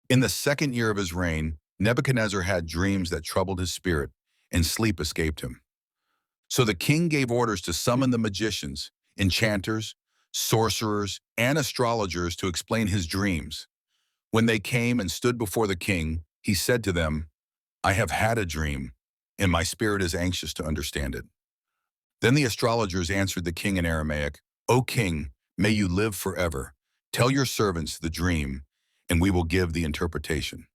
In the second year of his reign, Nebuchadnezzar had dreams that troubled his spirit, and sleep escaped him. So the king gave orders to summon the magicians, enchanters, sorcerers, and astrologers to explain his dreams. When they came and stood before the king, he said to them, "I have had a dream, and my spirit is anxious to understand it." Then the astrologers answered the king in Aramaic, "O king, may you live forever. Tell your servants the dream, and we will give the interpretation."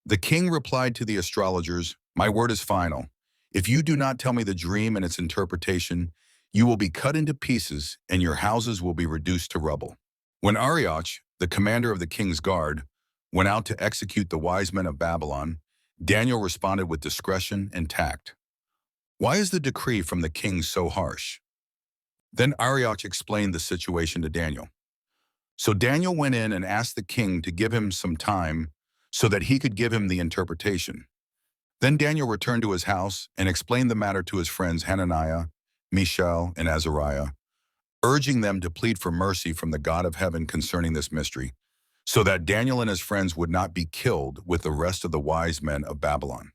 The king replied to the astrologers, "My word is final. If you do not tell me the dream and its interpretation, you will be cut into pieces and your houses will be reduced to rubble." When Arioch, the commander of the king's guard, went out to execute the wise men of Babylon, Daniel responded with discretion and tact. "Why is the decree from the king so harsh?" Then Arioch explained the situation to Daniel. So Daniel went in and asked the king to give him some time so that he could give him the interpretation. Then Daniel returned to his house and explained the matter to his friends Hananiah, Mishael, and Azariah, urging them to plead for mercy from the God of heaven concerning this mystery, so that Daniel and his friends would not be killed with the rest of the wise men of Babylon.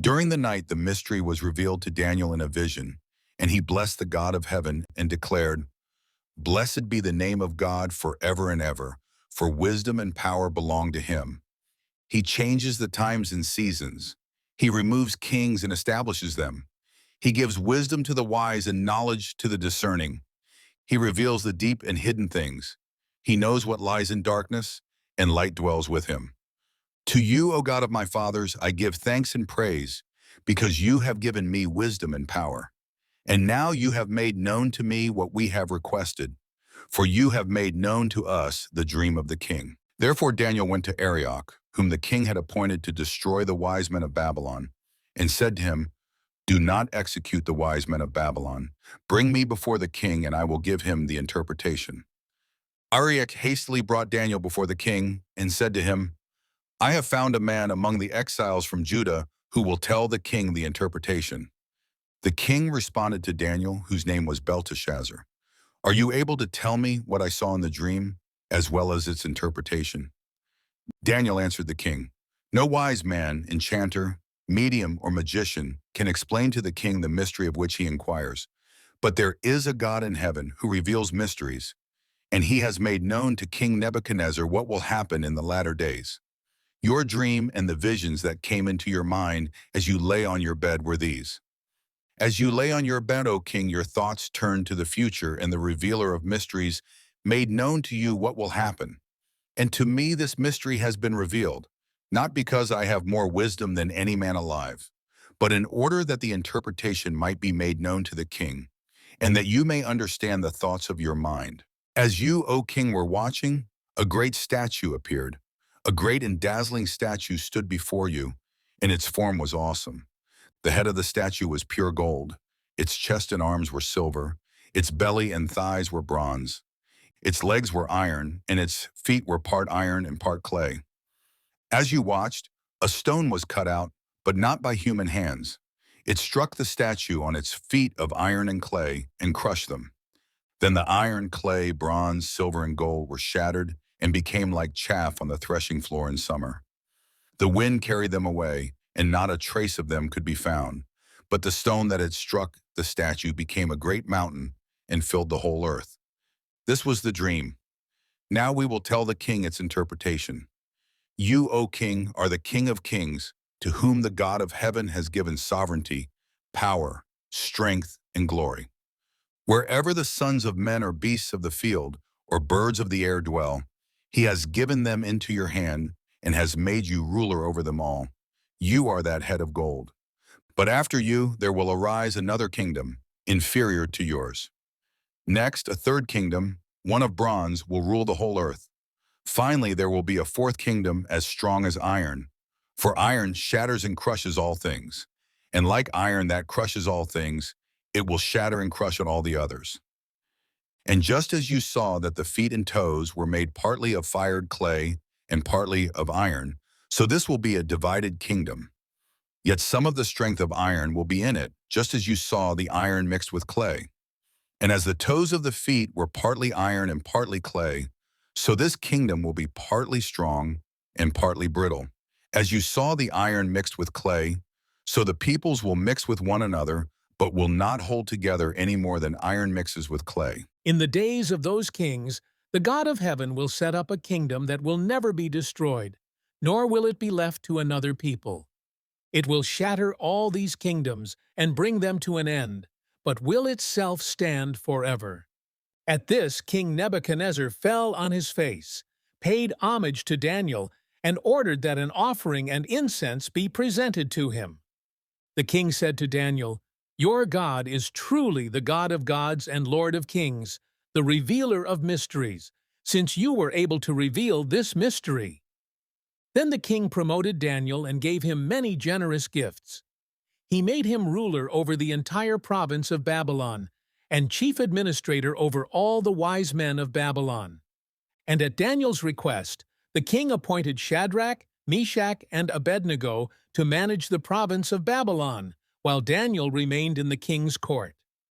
During the night, the mystery was revealed to Daniel in a vision, and he blessed the God of heaven and declared, "Blessed be the name of God forever and ever, for wisdom and power belong to him. He changes the times and seasons. He removes kings and establishes them. He gives wisdom to the wise and knowledge to the discerning. He reveals the deep and hidden things. He knows what lies in darkness, and light dwells with him. To you, O God of my fathers, I give thanks and praise, because you have given me wisdom and power. And now you have made known to me what we have requested, for you have made known to us the dream of the king." Therefore Daniel went to Arioch, whom the king had appointed to destroy the wise men of Babylon, and said to him, "Do not execute the wise men of Babylon. Bring me before the king, and I will give him the interpretation." Arioch hastily brought Daniel before the king and said to him, "I have found a man among the exiles from Judah who will tell the king the interpretation." The king responded to Daniel, whose name was Belteshazzar, "Are you able to tell me what I saw in the dream, as well as its interpretation?" Daniel answered the king, "No wise man, enchanter, medium, or magician can explain to the king the mystery of which he inquires. But there is a God in heaven who reveals mysteries, and he has made known to King Nebuchadnezzar what will happen in the latter days. Your dream and the visions that came into your mind as you lay on your bed were these. As you lay on your bed, O king, your thoughts turned to the future, and the revealer of mysteries made known to you what will happen. And to me this mystery has been revealed, not because I have more wisdom than any man alive, but in order that the interpretation might be made known to the king, and that you may understand the thoughts of your mind. As you, O king, were watching, a great statue appeared. A great and dazzling statue stood before you, and its form was awesome. The head of the statue was pure gold. Its chest and arms were silver. Its belly and thighs were bronze. Its legs were iron, and its feet were part iron and part clay. As you watched, a stone was cut out, but not by human hands. It struck the statue on its feet of iron and clay and crushed them. Then the iron, clay, bronze, silver, and gold were shattered and became like chaff on the threshing floor in summer. The wind carried them away, and not a trace of them could be found. But the stone that had struck the statue became a great mountain and filled the whole earth. This was the dream. Now we will tell the king its interpretation. You, O king, are the King of kings, to whom the God of heaven has given sovereignty, power, strength, and glory. Wherever the sons of men or beasts of the field or birds of the air dwell, he has given them into your hand and has made you ruler over them all. You are that head of gold. But after you there will arise another kingdom, inferior to yours. Next, a third kingdom, one of bronze, will rule the whole earth. Finally, there will be a fourth kingdom as strong as iron. For iron shatters and crushes all things. And like iron that crushes all things, it will shatter and crush all the others. And just as you saw that the feet and toes were made partly of fired clay and partly of iron, so this will be a divided kingdom. Yet some of the strength of iron will be in it, just as you saw the iron mixed with clay. And as the toes of the feet were partly iron and partly clay, so this kingdom will be partly strong and partly brittle. As you saw the iron mixed with clay, so the peoples will mix with one another, but will not hold together any more than iron mixes with clay. In the days of those kings, the God of heaven will set up a kingdom that will never be destroyed, nor will it be left to another people. It will shatter all these kingdoms and bring them to an end, but will itself stand forever. At this, King Nebuchadnezzar fell on his face, paid homage to Daniel, and ordered that an offering and incense be presented to him. The king said to Daniel, "Your God is truly the God of gods and Lord of kings, the revealer of mysteries, since you were able to reveal this mystery." Then the king promoted Daniel and gave him many generous gifts. He made him ruler over the entire province of Babylon and chief administrator over all the wise men of Babylon. And at Daniel's request, the king appointed Shadrach, Meshach, and Abednego to manage the province of Babylon, while Daniel remained in the king's court.